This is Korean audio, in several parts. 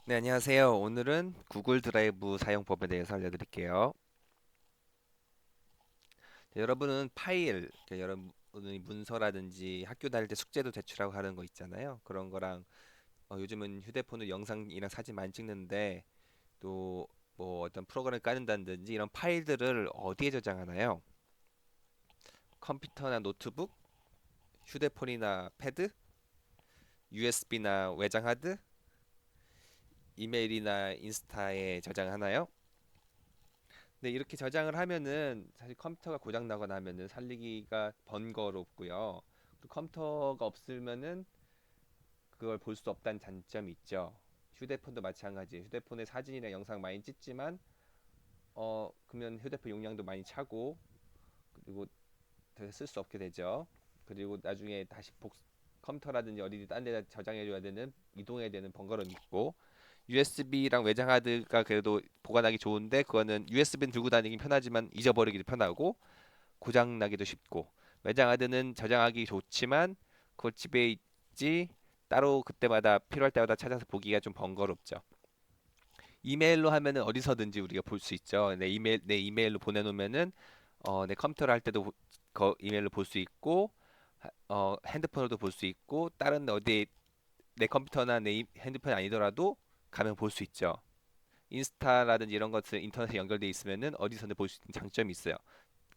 네, 안녕하세요. 오늘은 구글 드라이브 사용법에 대해서 알려드릴게요. 네, 여러분은 파일, 여러분이 문서라든지 학교 다닐 때 숙제도 제출하고 하는 거 있잖아요. 그런 거랑 요즘은 휴대폰으로 영상이랑 사진 많이 찍는데 또 뭐 어떤 프로그램을 깔는다든지 이런 파일들을 어디에 저장하나요? 컴퓨터나 노트북, 휴대폰이나 패드, USB나 외장 하드, 이메일이나 인스타에 저장하나요? 네, 이렇게 저장을 하면은 사실 컴퓨터가 고장 나거나 하면은 살리기가 번거롭고요. 또 컴퓨터가 없으면은 그걸 볼 수 없다는 단점이 있죠. 휴대폰도 마찬가지예요. 휴대폰에 사진이나 영상 많이 찍지만 그러면 휴대폰 용량도 많이 차고 그리고 더 쓸 수 없게 되죠. 그리고 나중에 다시 컴퓨터라든지 어디든 딴 데다 저장해 줘야 되는 이동해야 되는 번거로움이 있고 USB랑 외장 하드가 그래도 보관하기 좋은데 그거는 USB는 들고 다니긴 편하지만 잊어버리기도 편하고 고장 나기도 쉽고 외장 하드는 저장하기 좋지만 그걸 집에 있지 따로 그때마다 필요할 때마다 찾아서 보기가 좀 번거롭죠. 이메일로 하면은 어디서든지 우리가 볼 수 있죠. 내 이메일로 보내놓으면은 내 컴퓨터를 할 때도 이메일로 볼 수 있고 핸드폰으로도 볼 수 있고 다른 어디 내 컴퓨터나 핸드폰이 아니더라도 가면 볼 수 있죠. 인스타라든지 이런 것들 인터넷에 연결돼 있으면은 어디서든 볼 수 있는 장점이 있어요.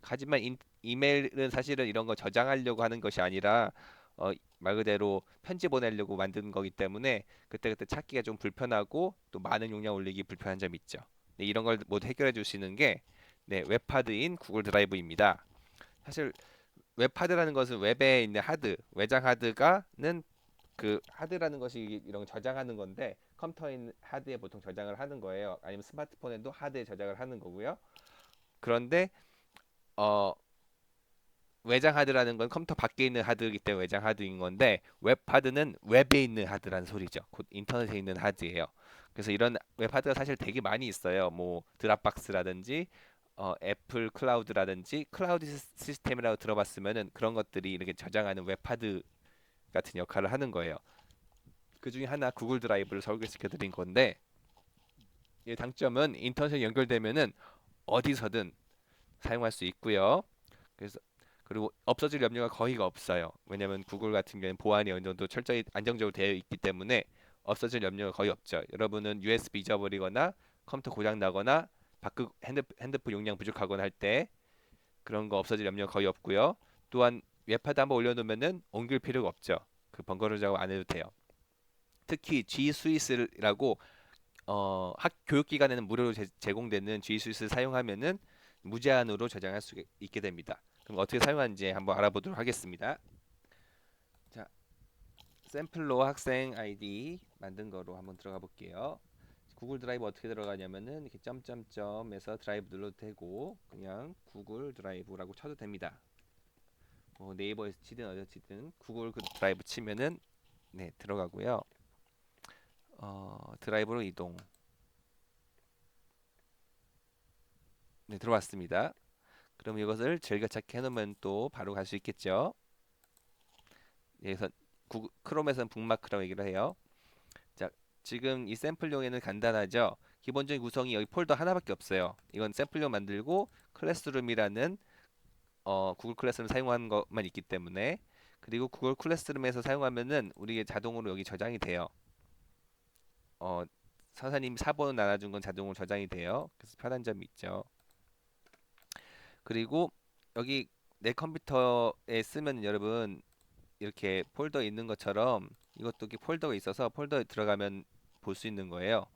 하지만 이메일은 사실은 이런 거 저장하려고 하는 것이 아니라 말 그대로 편지 보내려고 만든 거기 때문에 그때그때 찾기가 좀 불편하고 또 많은 용량 올리기 불편한 점이 있죠. 네, 이런 걸 모두 해결해 주시는 게 네, 웹하드인 구글 드라이브입니다. 사실 웹하드라는 것은 웹에 있는 하드, 외장 하드가는 그 하드라는 것이 이런 거 저장하는 건데 컴퓨터에 있는 하드에 보통 저장을 하는 거예요. 아니면 스마트폰에도 하드에 저장을 하는 거고요. 그런데 어, 외장 하드라는 건 컴퓨터 밖에 있는 하드이기 때문에 외장 하드인 건데 웹 하드는 웹에 있는 하드라는 소리죠. 곧 인터넷에 있는 하드예요. 그래서 이런 웹 하드가 사실 되게 많이 있어요. 뭐 드랍박스라든지 애플 클라우드라든지 클라우드 시스템이라고 들어봤으면은 그런 것들이 이렇게 저장하는 웹 하드 같은 역할을 하는 거예요. 그 중에 하나 구글 드라이브를 소개시켜 드린 건데 이 장점은 인터넷에 연결되면은 어디서든 사용할 수 있고요. 그래서 그리고 없어질 염려가 거의가 없어요. 왜냐하면 구글 같은 경우는 보안이 어느 정도 철저히 안정적으로 되어 있기 때문에 없어질 염려가 거의 없죠. 여러분은 USB 잊어버리거나 컴퓨터 고장 나거나 핸드폰 용량 부족하거나 할 때 그런 거 없어질 염려가 거의 없고요. 또한 웹하드 한번 올려놓으면은 옮길 필요가 없죠. 그 번거로운 작업 안 해도 돼요. 특히 G 스위스라고 학 교육기관에는 무료로 제공되는 G 스위스를 사용하면은 무제한으로 저장할 수 있게 됩니다. 그럼 어떻게 사용하는지 한번 알아보도록 하겠습니다. 자, 샘플로 학생 아이디 만든 거로 한번 들어가 볼게요. 구글 드라이브 어떻게 들어가냐면은 이렇게 점점점에서 드라이브 눌러도 되고 그냥 구글 드라이브라고 쳐도 됩니다. 네이버에서 치든 어디서 치든 구글 드라이브 치면은 네 들어가고요. 드라이브로 이동. 네 들어왔습니다. 그럼 이것을 즐겨찾기 해놓으면 또 바로 갈 수 있겠죠. 여기서 크롬에서는 북마크라고 얘기를 해요. 자, 지금 이 샘플용에는 간단하죠. 기본적인 구성이 여기 폴더 하나밖에 없어요. 이건 샘플용 만들고 클래스룸이라는 구글 클래스룸 사용하는 것만 있기 때문에 그리고 구글 클래스룸에서 사용하면은 우리가 자동으로 여기 저장이 돼요. 어, 선생님 사본 나눠준 건 자동으로 저장이 돼요. 그래서 편한 점이 있죠. 그리고 여기 내 컴퓨터에 쓰면 여러분 이렇게 폴더 있는 것처럼 이것도 이렇게 폴더가 있어서 폴더에 들어가면 볼 수 있는 거예요.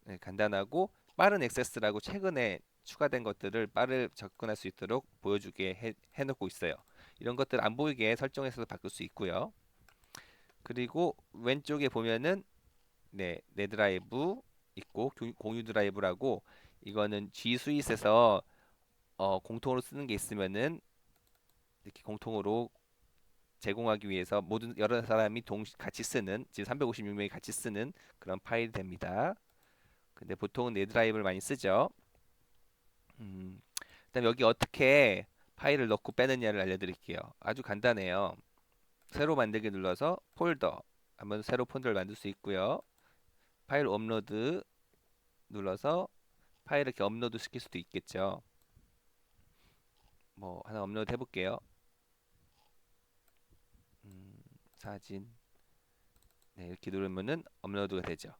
네, 간단하고 빠른 액세스라고 최근에 추가된 것들을 빠르게 접근할 수 있도록 보여주게 해놓고 있어요. 이런 것들 안 보이게 설정해서 바꿀 수 있고요. 그리고 왼쪽에 보면은 내 드라이브 있고 공유 드라이브라고 이거는 G 스윗에서 공통으로 쓰는 게 있으면은 이렇게 공통으로 제공하기 위해서 모든 여러 사람이 같이 쓰는 지금 356명이 같이 쓰는 그런 파일이 됩니다. 근데 보통은 네드라이브를 많이 쓰죠. 그다음 여기 어떻게 파일을 넣고 빼느냐를 알려드릴게요. 아주 간단해요. 새로 만들기 눌러서 폴더 한번 새로 폴더를 만들 수 있고요. 파일 업로드 눌러서 파일을 이렇게 업로드 시킬 수도 있겠죠. 뭐 하나 업로드 해볼게요. 사진. 네, 이렇게 누르면은 업로드가 되죠.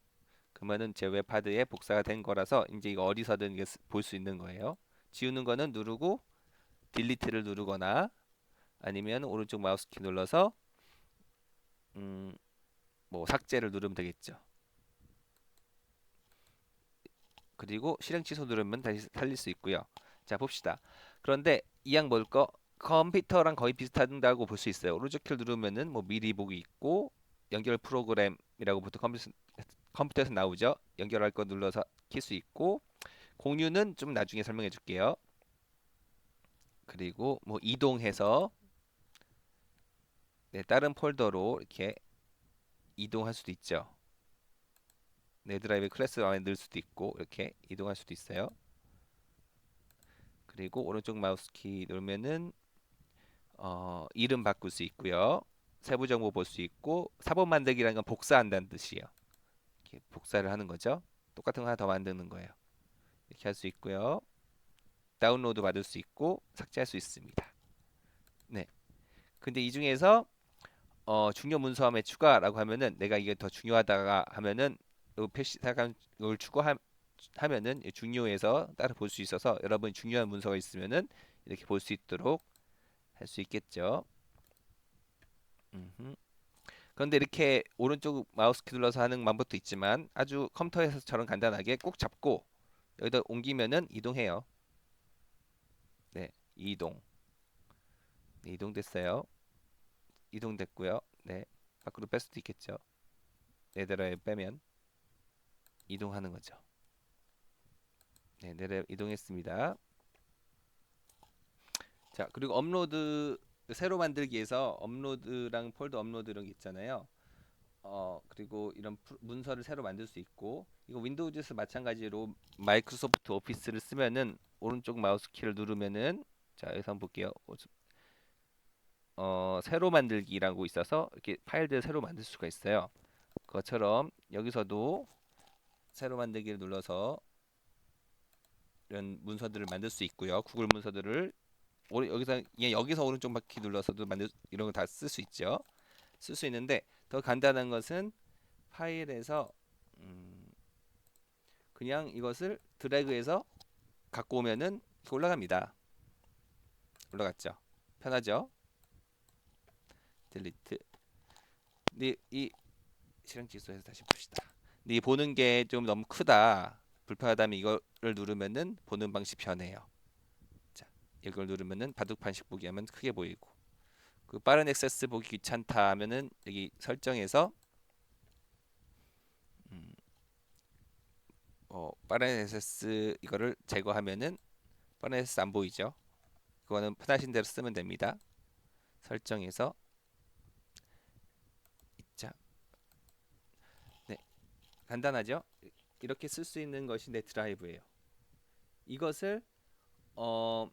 그러면은 제 웹하드에 복사가 된 거라서 이제 이거 어디서든 볼 수 있는 거예요. 지우는 거는 누르고 딜리트를 누르거나 아니면 오른쪽 마우스 키 눌러서 음, 뭐 삭제를 누르면 되겠죠. 그리고 실행 취소 누르면 다시 살릴 수 있고요. 자, 봅시다. 그런데 이 양 뭘 거? 컴퓨터랑 거의 비슷하다고 볼 수 있어요. 오른쪽 키를 누르면은 뭐 미리 보기 있고 연결 프로그램이라고 보통 컴퓨터에서 나오죠. 연결할 거 눌러서 킬 수 있고 공유는 좀 나중에 설명해 줄게요. 그리고 뭐 이동해서 네, 다른 폴더로 이렇게 이동할 수도 있죠. 내 드라이브 클래스 안에 넣을 수도 있고 이렇게 이동할 수도 있어요. 그리고 오른쪽 마우스 키 누르면은 이름 바꿀 수 있고요. 세부 정보 볼 수 있고 사본 만들기라는 건 복사한다는 뜻이에요. 이렇게 복사를 하는 거죠. 똑같은 거 하나 더 만드는 거예요. 이렇게 할 수 있고요. 다운로드 받을 수 있고 삭제할 수 있습니다. 네. 근데 이 중에서 중요 문서함에 추가라고 하면은 내가 이게 더 중요하다가 하면은 요 표시사간 을 추가하면은 중요해서 따로 볼 수 있어서 여러분이 중요한 문서가 있으면은 이렇게 볼 수 있도록 할 수 있겠죠. 음흠. 그런데 이렇게 오른쪽 마우스 키 눌러서 하는 방법도 있지만 아주 컴퓨터에서처럼 간단하게 꼭 잡고 여기다 옮기면은 이동해요. 네, 이동. 네, 이동됐어요. 이동됐고요. 네, 밖으로 뺄 수도 있겠죠. 내대로 빼면 이동하는 거죠. 네, 내려 이동했습니다. 자, 그리고 업로드 새로 만들기에서 업로드랑 폴더 업로드 이런 게 있잖아요. 그리고 이런 문서를 새로 만들 수 있고 이거 윈도우즈에서 마찬가지로 마이크로소프트 오피스를 쓰면은 오른쪽 마우스 키를 누르면은 자, 여기서 한번 볼게요. 새로 만들기라고 있어서 이렇게 파일들을 새로 만들 수가 있어요. 그것처럼 여기서도 새로 만들기를 눌러서 이런 문서들을 만들 수 있고요. 구글 문서들을 여기서 오른쪽 바퀴 눌러서도 만들 이런 거 다 쓸 수 있죠. 쓸 수 있는데 더 간단한 것은 파일에서 그냥 이것을 드래그해서 갖고 오면은 올라갑니다. 올라갔죠. 편하죠. 딜리트. 근데 이 실행 취소해서 다시 봅시다. 근데 이 보는 게 좀 너무 크다. 불편하다면 이거를 누르면은 보는 방식 변해요. 자, 이걸 누르면은 바둑판식 보기 하면 크게 보이고 그 빠른 액세스 보기 귀찮다 하면은 여기 설정에서 음, 빠른 액세스 이거를 제거하면은 빠른 액세스 안 보이죠. 그거는 편하신 대로 쓰면 됩니다. 설정에서 자, 네, 간단하죠? 이렇게 쓸 수 있는 것이 내 드라이브예요. 이것을 어,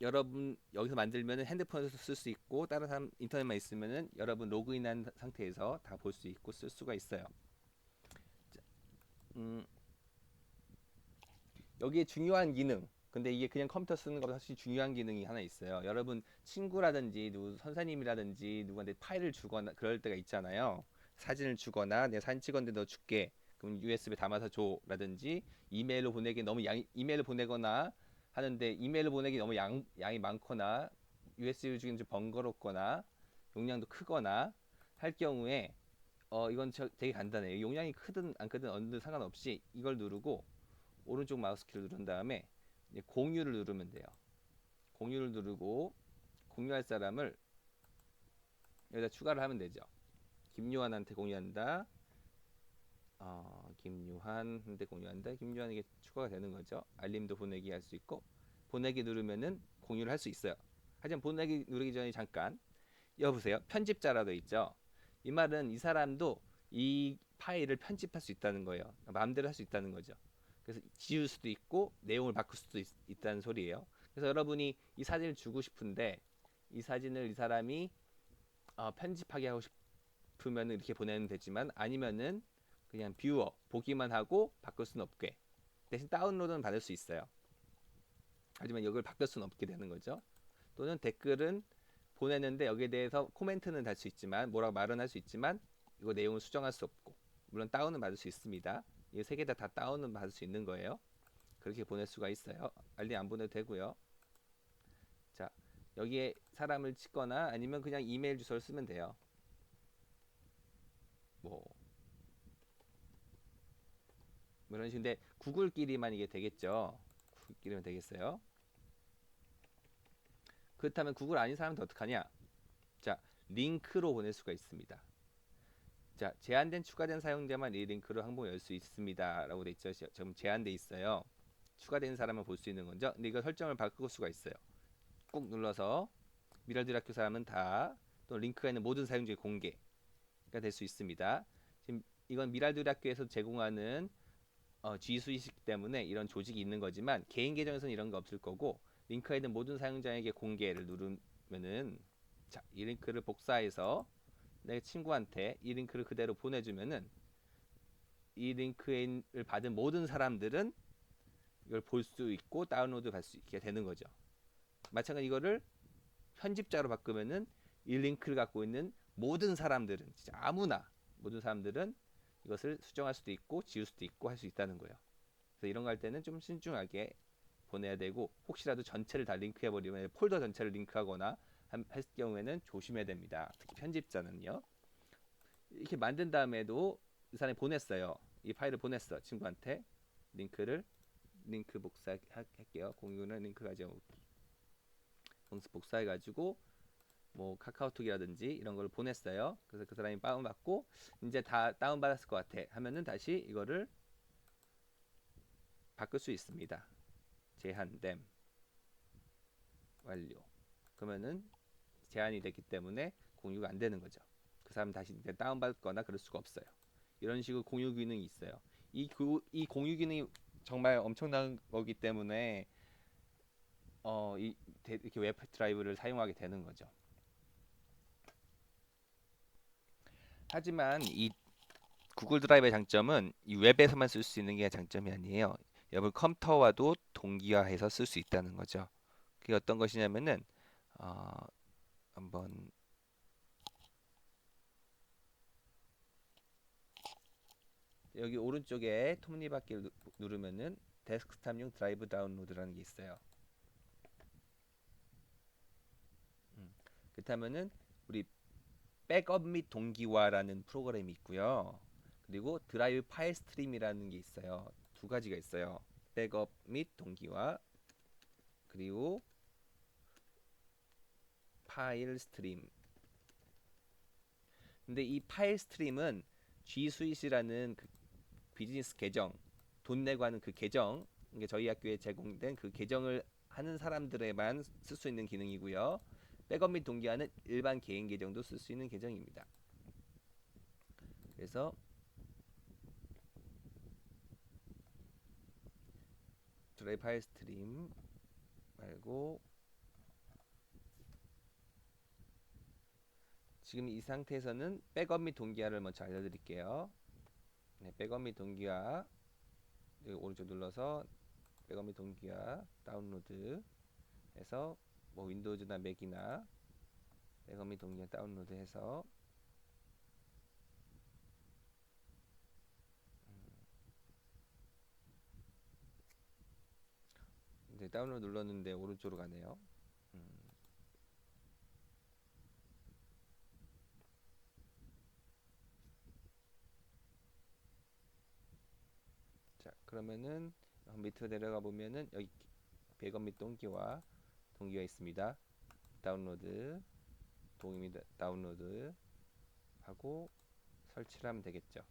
여러분 여기서 만들면은 핸드폰에서 쓸 수 있고 다른 사람 인터넷만 있으면은 여러분 로그인한 상태에서 다 볼 수 있고 쓸 수가 있어요. 자, 음, 여기에 중요한 기능. 근데 이게 그냥 컴퓨터 쓰는 것보다 사실 중요한 기능이 하나 있어요. 여러분 친구라든지 누구 선생님이라든지 누구한테 파일을 주거나 그럴 때가 있잖아요. 사진을 주거나 내가 사진 찍었는데 너 줄게. 그럼 USB 담아서 줘라든지 이메일로 보내기 너무 이메일을 보내거나 하는데 이메일을 보내기 너무 양이 많거나 USB 주기는 좀 번거롭거나 용량도 크거나 할 경우에 이건 되게 간단해요. 용량이 크든 안 크든 어느 상관없이 이걸 누르고 오른쪽 마우스 키를 누른 다음에 이제 공유를 누르면 돼요. 공유를 누르고 공유할 사람을 여기다 추가를 하면 되죠. 김요한한테 공유한다. 김요한한테 공유한다. 김요한에게 추가가 되는 거죠. 알림도 보내기 할 수 있고 보내기 누르면은 공유를 할 수 있어요. 하지만 보내기 누르기 전에 잠깐 여보세요. 편집자라도 있죠. 이 말은 이 사람도 이 파일을 편집할 수 있다는 거예요. 마음대로 할 수 있다는 거죠. 그래서 지울 수도 있고 내용을 바꿀 수도 있다는 소리예요. 그래서 여러분이 이 사진을 주고 싶은데 이 사진을 이 사람이 편집하게 하고 싶으면 이렇게 보내면 되지만 아니면은 그냥 뷰어 보기만 하고 바꿀 수는 없게. 대신 다운로드는 받을 수 있어요. 하지만 이걸 바꿀 수는 없게 되는 거죠. 또는 댓글은 보내는데 여기에 대해서 코멘트는 달 수 있지만 뭐라고 말은 할 수 있지만 이거 내용을 수정할 수 없고, 물론 다운은 받을 수 있습니다. 이 세 개 다 다운은 받을 수 있는 거예요. 그렇게 보낼 수가 있어요. 알림 안 보내도 되고요. 자, 여기에 사람을 찍거나 아니면 그냥 이메일 주소를 쓰면 돼요. 뭐 이런 식인데 구글끼리만 이게 되겠죠. 구글끼리만 되겠어요. 그렇다면 구글 아닌 사람은 어떡하냐? 자, 링크로 보낼 수가 있습니다. 자, 제한된 추가된 사용자만 이 링크로 항목을 열 수 있습니다. 라고 돼 있죠. 지금 제한돼 있어요. 추가된 사람만 볼 수 있는 거죠. 근데 이거 설정을 바꿀 수가 있어요. 꾹 눌러서 미라들 학교 사람은 다, 또 링크가 있는 모든 사용자의 공개가 될 수 있습니다. 지금 이건 미라들 학교에서 제공하는 G수이기 때문에 이런 조직이 있는 거지만 개인 계정에서는 이런 거 없을 거고, 링크가 있는 모든 사용자에게 공개를 누르면은, 자, 이 링크를 복사해서 내 친구한테 이 링크를 그대로 보내주면은 이 링크를 받은 모든 사람들은 이걸 볼 수 있고 다운로드 받을 수 있게 되는 거죠. 마찬가지 이거를 편집자로 바꾸면은 이 링크를 갖고 있는 모든 사람들은, 진짜 아무나 모든 사람들은 이것을 수정할 수도 있고 지울 수도 있고 할 수 있다는 거예요. 그래서 이런 거 할 때는 좀 신중하게 보내야 되고, 혹시라도 전체를 다 링크해 버리면 폴더 전체를 링크하거나 할 경우에는 조심해야 됩니다. 특히 편집자는요. 이렇게 만든 다음에도 이 사람이 보냈어요. 이 파일을 보냈어, 친구한테. 링크를 링크 복사할게요. 공유는 링크 가져 복사해 가지고 뭐 카카오톡이라든지 이런 걸 보냈어요. 그래서 그 사람이 다운받고 이제 다 다운받았을 것 같아 하면은 다시 이거를 바꿀 수 있습니다. 제한됨 완료. 그러면은 제한이 됐기 때문에 공유가 안 되는 거죠. 그 사람 다시 이제 다운받거나 그럴 수가 없어요. 이런 식으로 공유 기능이 있어요. 이 공유 기능이 정말 엄청난 거기 때문에 이렇게 웹 드라이브를 사용하게 되는 거죠. 하지만 이 구글 드라이브의 장점은 이 웹에서만 쓸 수 있는 게 장점이 아니에요. 여러분 컴퓨터와도 동기화해서 쓸 수 있다는 거죠. 그게 어떤 것이냐면은 어, 한번 여기 오른쪽에 톱니바퀴를 누르면은 데스크탑용 드라이브 다운로드라는 게 있어요. 그렇다면은 우리 백업 및 동기화라는 프로그램이 있고요. 그리고 드라이브 파일 스트림이라는 게 있어요. 두 가지가 있어요. 백업 및 동기화, 그리고 파일 스트림. 근데 이 파일 스트림은 G 스윗이라는 그 비즈니스 계정, 돈 내고 하는 그 계정, 이게 저희 학교에 제공된 그 계정을 하는 사람들에만 쓸 수 있는 기능이고요. 백업 및 동기화는 일반 개인 계정도 쓸 수 있는 계정입니다. 그래서 드라이브 파일 스트림 말고, 지금 이 상태에서는 백업 및 동기화를 먼저 알려드릴게요. 네, 백업 및 동기화, 여기 오른쪽 눌러서 백업 및 동기화 다운로드 해서 뭐 윈도우즈나 맥이나 백업 및 동기화 다운로드 해서 이제 다운로드 눌렀는데 오른쪽으로 가네요. 자, 그러면은 밑으로 내려가 보면은 여기 백업 및 동기화 있습니다. 다운로드, 동의 및 다운로드 하고 설치를 하면 되겠죠.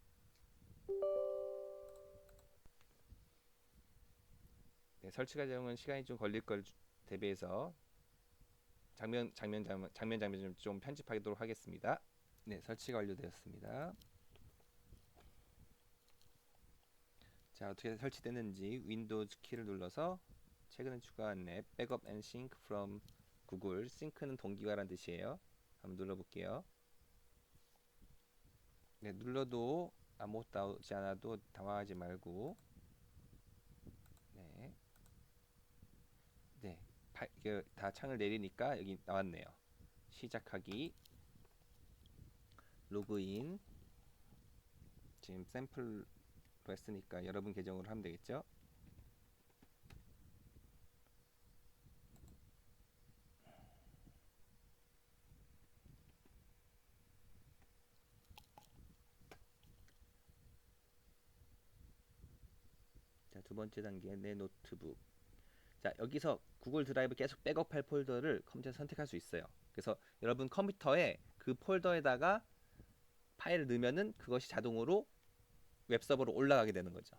네, 설치 과정은 시간이 좀 걸릴 걸 대비해서 장면 좀 편집하도록 하겠습니다. 네, 설치가 완료되었습니다. 자, 어떻게 설치됐는지 윈도우즈 키를 눌러서 최근에 추가한 앱 백업 앤 싱크 from 구글, 싱크는 동기화란 뜻이에요. 한번 눌러볼게요. 네, 눌러도 아무것도 나오지 않아도 당황하지 말고. 네, 네, 이게 다 창을 내리니까 여기 나왔네요. 시작하기, 로그인. 지금 샘플로 했으니까 여러분 계정으로 하면 되겠죠? 자, 두 번째 단계 내 노트북. 자, 여기서 구글 드라이브 계속 백업할 폴더를 컴퓨터에서 선택할 수 있어요. 그래서 여러분 컴퓨터에 그 폴더에다가 파일을 넣으면은 그것이 자동으로 웹서버로 올라가게 되는 거죠.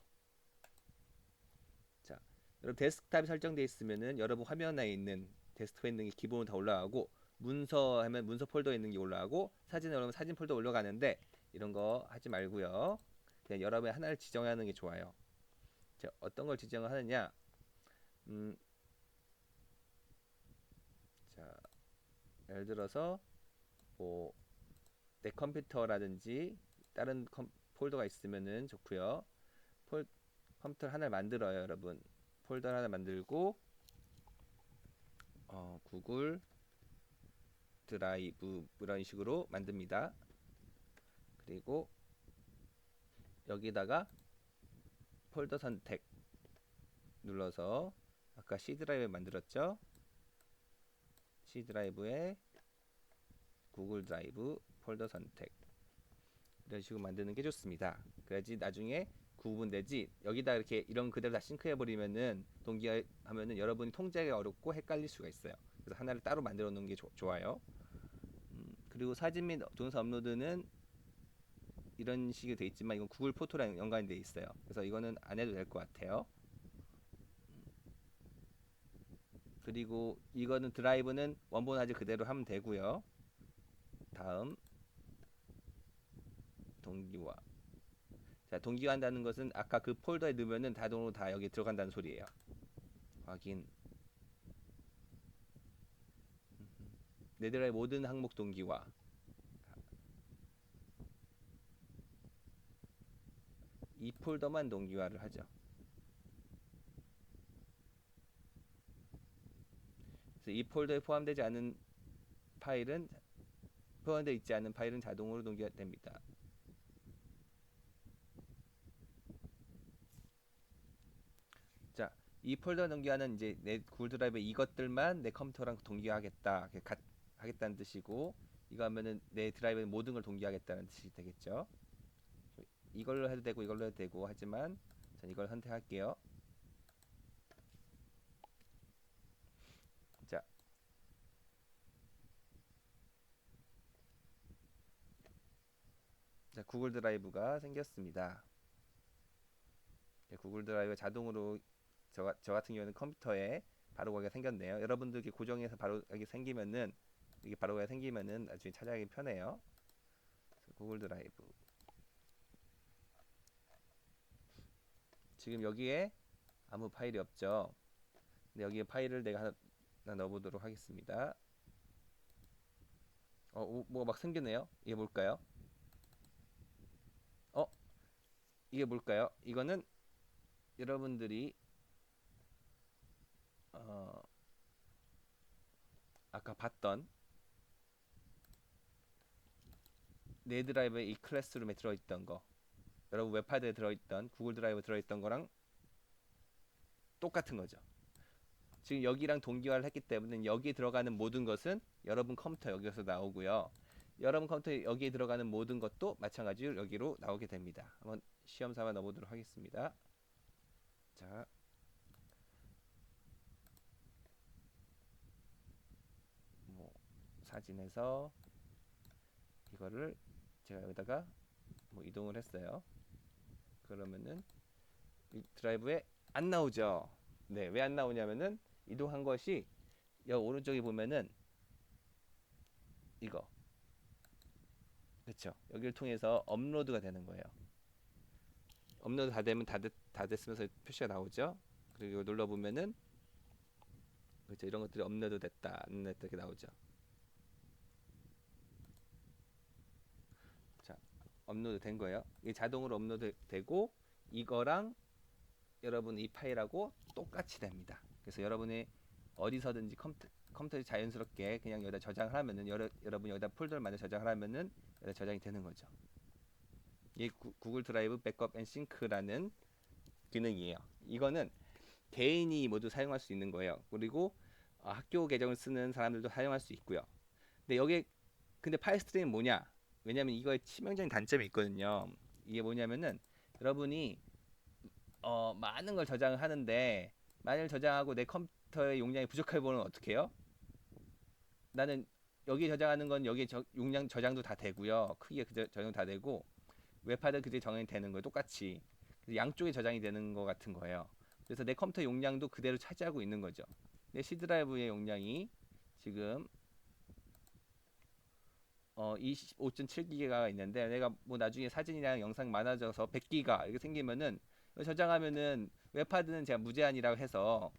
자, 여러분 데스크탑이 설정되어 있으면은 여러분 화면에 있는 데스크탑에 있는 게 기본으로 다 올라가고, 문서 하면 문서 폴더에 있는 게 올라가고, 사진을 넣으면 사진 폴더 올라가는데 이런 거 하지 말고요. 그냥 여러분이 하나를 지정하는 게 좋아요. 자, 어떤 걸 지정을 하느냐? 음, 자, 예를 들어서 뭐 내 컴퓨터라든지 다른 폴더가 있으면은 좋고요. 컴퓨터 하나를 만들어요, 여러분. 폴더 하나 만들고 구글 드라이브 이런 식으로 만듭니다. 그리고 여기다가 폴더 선택 눌러서 아까 C 드라이브 만들었죠? C 드라이브에 구글 드라이브 폴더 선택 이런 식으로 만드는 게 좋습니다. 그래야지 나중에 구분되지. 여기다 이렇게 이런 그대로 다 싱크해 버리면은 동기화하면은 여러분이 통제하기 어렵고 헷갈릴 수가 있어요. 그래서 하나를 따로 만들어 놓는 게 좋아요. 그리고 사진 및 동영상 업로드는 이런 식이 돼 있지만 이건 구글 포토랑 연관이 돼 있어요. 그래서 이거는 안 해도 될 것 같아요. 그리고 이거는 드라이브는 원본 화질 그대로 하면 되고요. 다음 동기화. 자, 동기화한다는 것은 아까 그 폴더에 넣으면은 자동으로 다 여기 들어간다는 소리예요. 확인. 내 드라이브 모든 항목 동기화. 이 폴더만 동기화를 하죠. 그래서 이 폴더에 포함되지 않은 파일은 포함되어 있지 않은 파일은 자동으로 동기화됩니다. 자, 이 폴더 동기화는 이제 내 구글 드라이브에 이것들만 내 컴퓨터랑 동기화하겠다, 하겠다는 뜻이고, 이거 하면은 내 드라이브에 모든 걸 동기화하겠다는 뜻이 되겠죠. 이걸로 해도 되고 이걸로 해도 되고 하지만 전 이걸 선택할게요. 자, 자, 구글 드라이브가 생겼습니다. 네, 구글 드라이브 자동으로 저 같은 경우는 컴퓨터에 바로 가기가 생겼네요. 여러분들께 고정해서 바로 가기 생기면은 이게 바로 가기가 생기면은 나중에 찾아가기 편해요. 구글 드라이브. 지금 여기에 아무 파일이 없죠. 근데 여기에 파일을 내가 하나 넣어보도록 하겠습니다. 뭐 막 생기네요. 이게 뭘까요? 어, 이게 뭘까요? 이거는 여러분들이 어, 아까 봤던 내 드라이브에 이 클래스룸에 들어있던 거, 여러분 웹하드에 들어있던 구글 드라이브 들어있던 거랑 똑같은 거죠. 지금 여기랑 동기화를 했기 때문에 여기에 들어가는 모든 것은 여러분 컴퓨터 여기서 나오고요. 여러분 컴퓨터 여기에 들어가는 모든 것도 마찬가지로 여기로 나오게 됩니다. 한번 시험 삼아 넣어보도록 하겠습니다. 자, 뭐 사진에서 이거를 제가 여기다가 뭐 이동을 했어요. 그러면은 이 드라이브에 안 나오죠. 네, 왜 안 나오냐면은 이동한 것이 여기 오른쪽에 보면은 이거, 그렇죠? 여기를 통해서 업로드가 되는 거예요. 업로드 다 되면 다 됐으면서 표시가 나오죠. 그리고 눌러 보면은 그렇죠, 이런 것들이 업로드 됐다 안 됐다 이렇게 나오죠. 자, 업로드 된 거예요. 이게 자동으로 업로드 되고 이거랑 여러분 이 파일하고 똑같이 됩니다. 그래서 여러분이 어디서든지 컴퓨터에 자연스럽게 그냥 여기다 저장을 하면은 여러분이 여기다 폴더를 만들어 저장을 하면은 여기다 저장이 되는 거죠. 이게 구글 드라이브 백업 앤 싱크라는 기능이에요. 이거는 개인이 모두 사용할 수 있는 거예요. 그리고 학교 계정을 쓰는 사람들도 사용할 수 있고요. 근데 파일 스트리밍은 뭐냐? 왜냐면 이거에 치명적인 단점이 있거든요. 이게 뭐냐면은 여러분이 많은 걸 저장을 하는데 만일 저장하고 내 컴퓨터의 용량이 부족할 보면 어떻게 해요? 나는 여기 저장하는 건 여기 용량 저장도 다 되고요. 크기가 저장 다 되고 웹하드 그게 정형이 되는 거예요. 똑같이. 양쪽에 저장이 되는 거 같은 거예요. 그래서 내 컴퓨터 용량도 그대로 차지하고 있는 거죠. 내 C 드라이브의 용량이 지금 25.7기가가 있는데 내가 뭐 나중에 사진이랑 영상 많아져서 100기가 이렇게 생기면은 저장하면은 웹하드는 제가 무제한이라고 해서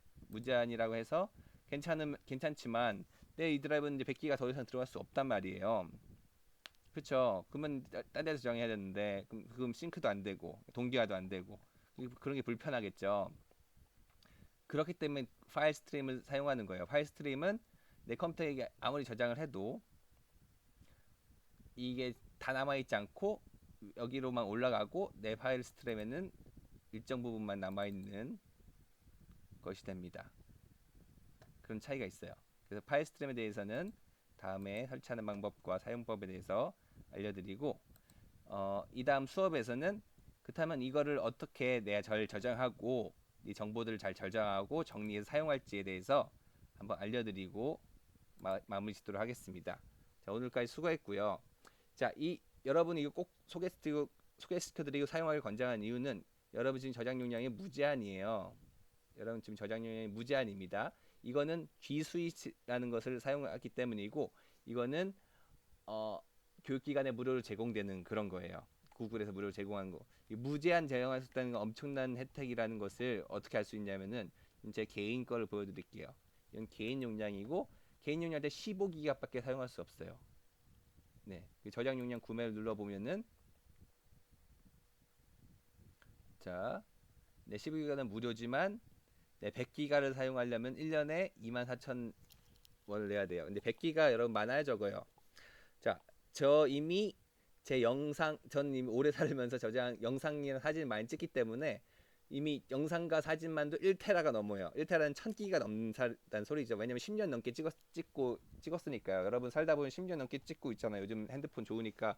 괜찮지만 내 이 드라이브는 이제 100기가 더 이상 들어갈 수 없단 말이에요. 그쵸? 그러면 딴 데서 저장해야 되는데 그럼 싱크도 안 되고 동기화도 안 되고 그런 게 불편하겠죠. 그렇기 때문에 파일 스트림을 사용하는 거예요. 파일 스트림은 내 컴퓨터에 아무리 저장을 해도 이게 다 남아있지 않고 여기로만 올라가고 내 파일 스트림에는 일정 부분만 남아있는 것이 됩니다. 그런 차이가 있어요. 그래서 파일 스트림에 대해서는 다음에 설치하는 방법과 사용법에 대해서 알려드리고 이 다음 수업에서는 그렇다면 이거를 어떻게 내가 잘 저장하고 이 정보들을 잘 저장하고 정리해서 사용할지에 대해서 한번 알려드리고 마무리 짓도록 하겠습니다. 자, 오늘까지 수고했고요. 자, 여러분이 이거 꼭 소개시켜드리고 사용하길 권장한 이유는 여러분 지금 저장 용량이 무제한이에요. 여러분 지금 저장 용량이 무제한입니다. 이거는 G 스위치라는 것을 사용하기 때문이고 이거는 교육기관에 무료로 제공되는 그런 거예요. 구글에서 무료로 제공하는 거. 무제한 제공할 수 있다는 건 엄청난 혜택이라는 것을 어떻게 알 수 있냐면은 제 개인 거를 보여드릴게요. 이건 개인 용량이고 개인 용량 때 15기가밖에 사용할 수 없어요. 네, 저장 용량 구매를 눌러보면은 자, 네, 15기가는 무료지만 네, 100기가를 사용하려면 1년에 24,000원을 내야 돼요. 근데 100기가 여러분 많아요, 적어요? 자, 저 이미 전 이미 오래 살면서 영상이랑 사진을 많이 찍기 때문에 이미 영상과 사진만도 1테라가 넘어요. 1테라는 1000기가 넘는다는 소리죠. 왜냐면 10년 넘게 찍었으니까요. 여러분 살다 보면 10년 넘게 찍고 있잖아요. 요즘 핸드폰 좋으니까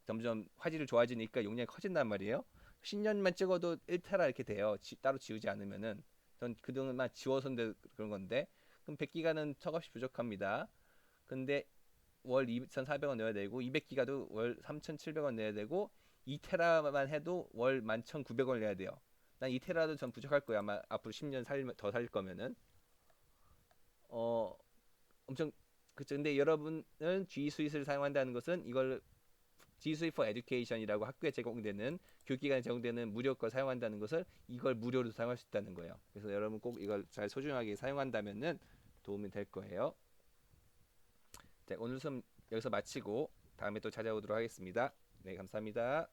점점 화질이 좋아지니까 용량이 커진단 말이에요. 10년만 찍어도 1테라 이렇게 돼요. 따로 지우지 않으면은. 전 그동안 지워서인데 그런 건데. 그럼 100기가는 턱없이 부족합니다. 근데 월 2,400원 내야 되고 200기가도 월 3,700원 내야 되고 2테라만 해도 월 11,900원 내야 돼요. 난 2테라도 전 부족할 거야. 아마 앞으로 10년 더 살 거면은 어 엄청 그쵸. 근데 여러분은 G 스윗을 사용한다는 것은 이걸 G Suite for Education이라고 학교에 제공되는 교육기관에 제공되는 무료 걸 사용한다는 것을 이걸 무료로 사용할 수 있다는 거예요. 그래서 여러분 꼭 이걸 잘 소중하게 사용한다면은 도움이 될 거예요. 자, 오늘 수업 여기서 마치고 다음에 또 찾아오도록 하겠습니다. 네, 감사합니다.